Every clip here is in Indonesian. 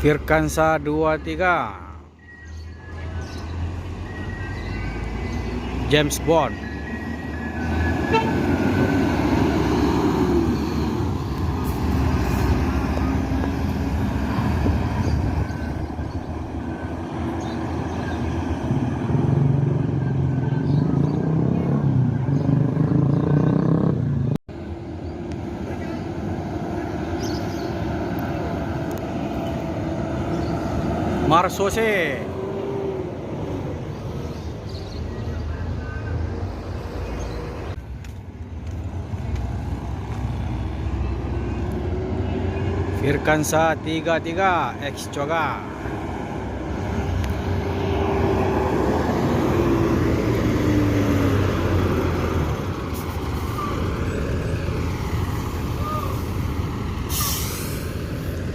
Firkansa 23 James Bond. Marsose. Firkansa 33 X Choga.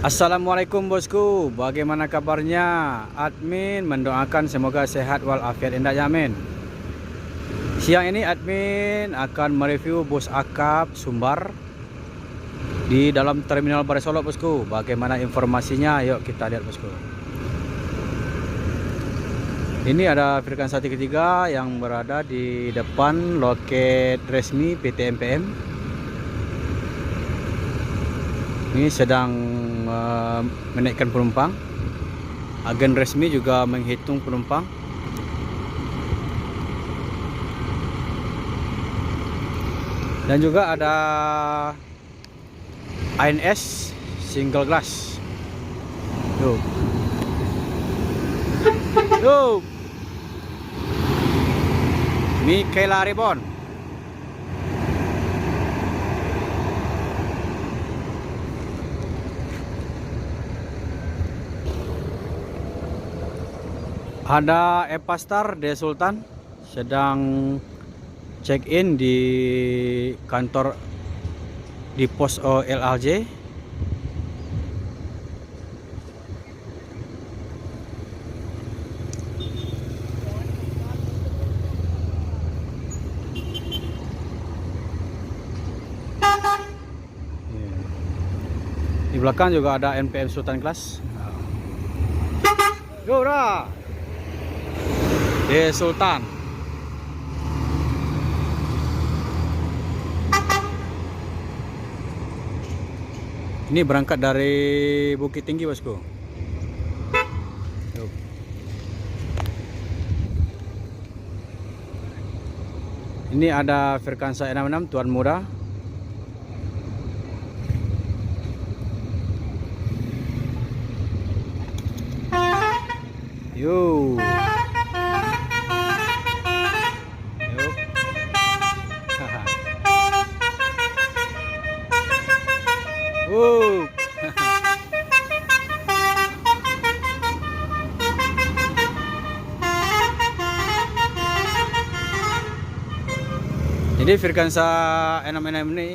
Assalamualaikum bosku, bagaimana kabarnya? Admin mendoakan semoga sehat walafiat indah ya amin. Siang ini admin akan mereview bus akap Sumbar di dalam terminal Balai Solok bosku. Bagaimana informasinya? Yuk kita lihat bosku. Ini ada Firkansa 33 yang berada di depan loket resmi PT MPM. Ini sedang menaikkan penumpang. Agen resmi juga menghitung penumpang. Dan juga ada ANS single glass. Tuh. Tuh. Michaela Ribbon. Ada Epastar De Sultan sedang check in di kantor di pos LRJ. Di belakang juga ada NPM Sultan Class. Yora De Sultan. Ini berangkat dari Bukit Tinggi bosku. Ini ada Firkansa 66 Tuan Muda. Yo. Jadi Firkansa 66 ini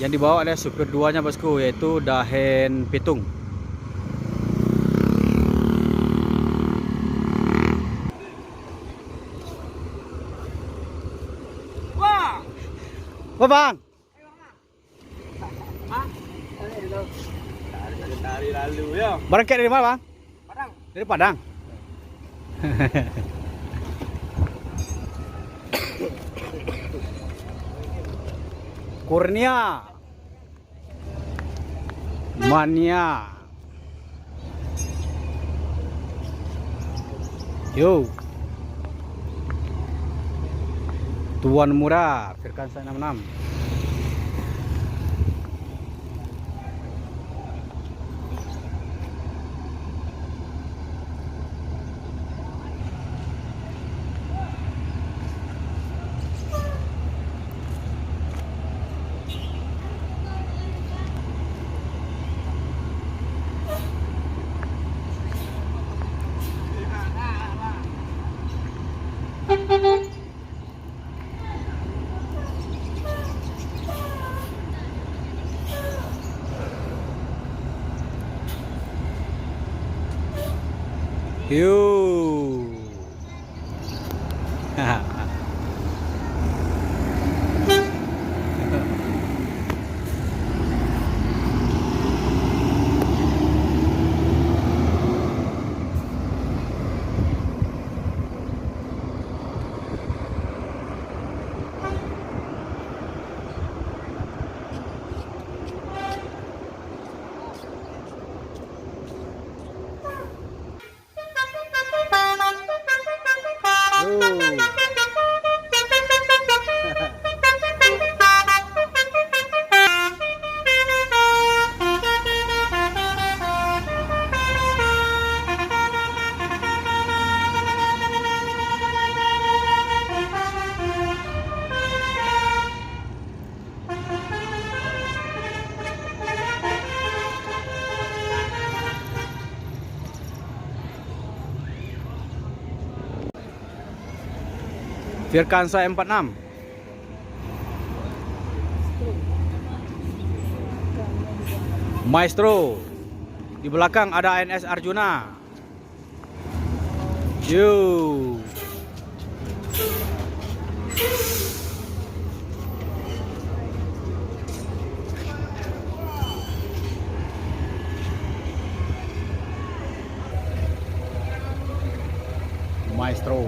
yang dibawa oleh supir duanya bosku, yaitu Dahen Pitung. Wah, bang. Dari lalu ya. Berangkat dari mana bang? Padang. Dari Padang. Kurnia Mania. Yo. Tuan Muda Firkansa 66. Yo. Virkansa 46. Maestro. Di belakang ada ANS Arjuna. Yo. Maestro.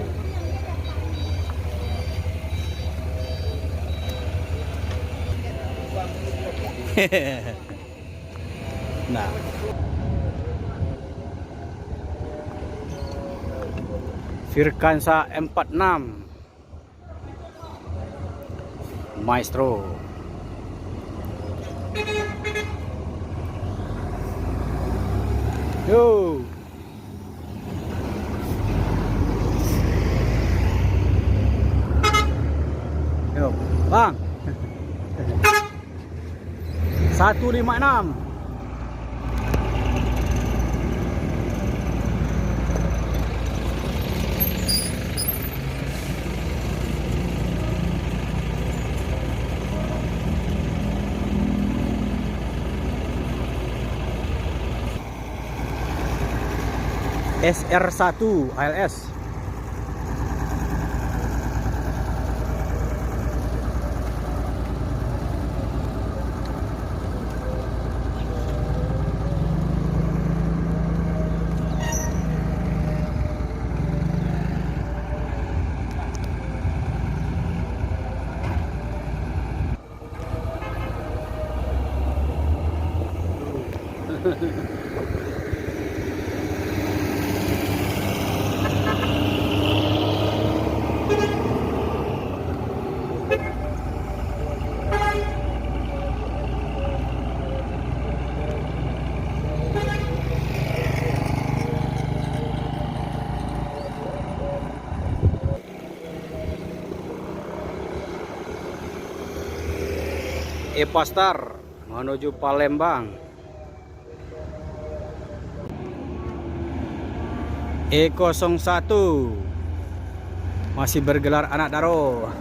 Nah, Virkansa 46 Maestro. Yo. Yo, Bang. 156. SR1 ALS. Epastar menuju Palembang. E01 masih bergelar anak Daro.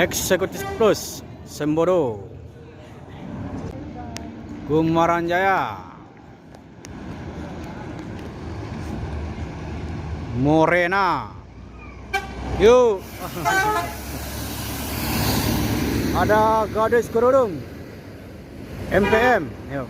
Eksekutif Plus Semboro, Kumaran Jaya, Morena. Yuk. Ada gadis kerudung MPM. Yuk.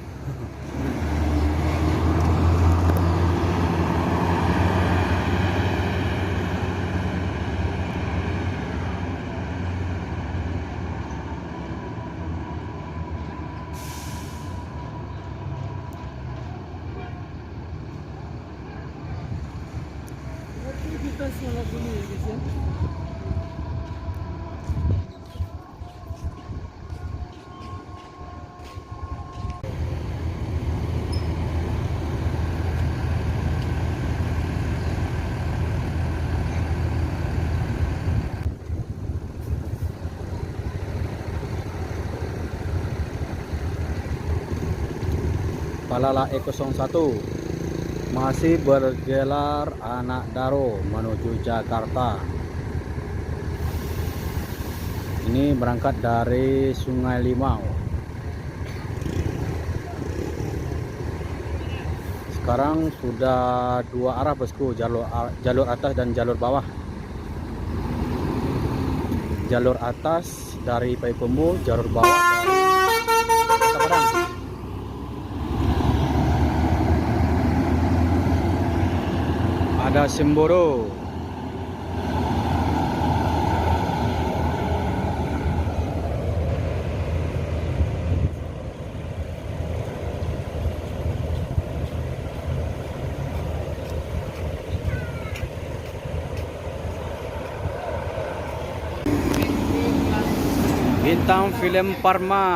Palala E01 masih bergelar anak Daro menuju Jakarta. Ini berangkat dari Sungai Limau. Sekarang sudah dua arah bosku, jalur atas dan jalur bawah. Jalur atas dari Payakumbuh, jalur bawah dari Kota Padang. Ada Semboro. Bintang Film Parma.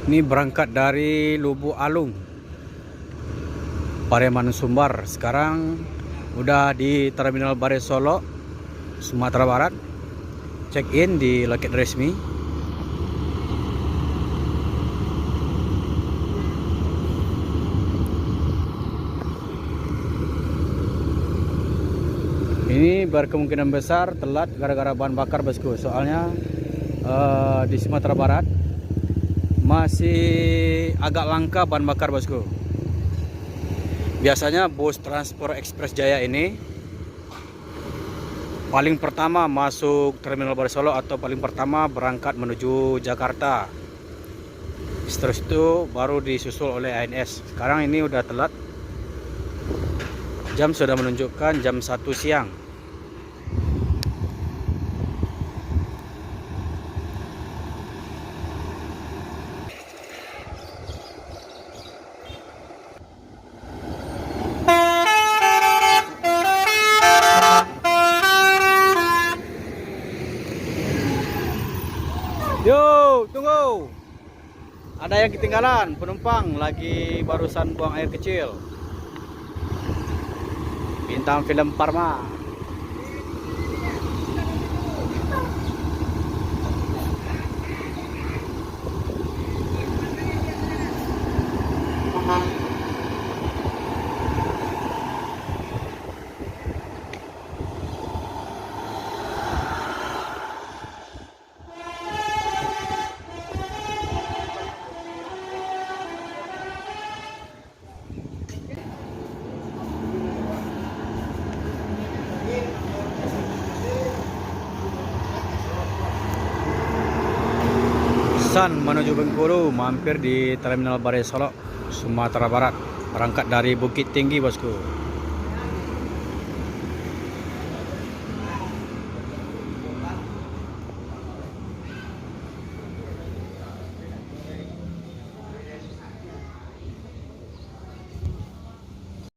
Ini berangkat dari Lubuk Alung, Pareman Sumbar. Sekarang udah di Terminal Bare Solo, Sumatera Barat. Check in di loket resmi. Ini berkemungkinan besar telat gara-gara bahan bakar, bosku. Soalnya di Sumatera Barat masih agak langka bahan bakar, bosku. Biasanya bus Transport Express Jaya ini paling pertama masuk Terminal Bare Solo atau paling pertama berangkat menuju Jakarta. Seterus itu baru disusul oleh ANS. Sekarang ini udah telat. Jam sudah menunjukkan jam 1 siang. Yo, tunggu. Ada yang ketinggalan, penumpang lagi barusan buang air kecil. Bintang film Parma. San menuju Bengkulu, mampir di Terminal Bare Solo, Sumatera Barat. Berangkat dari Bukit Tinggi, bosku.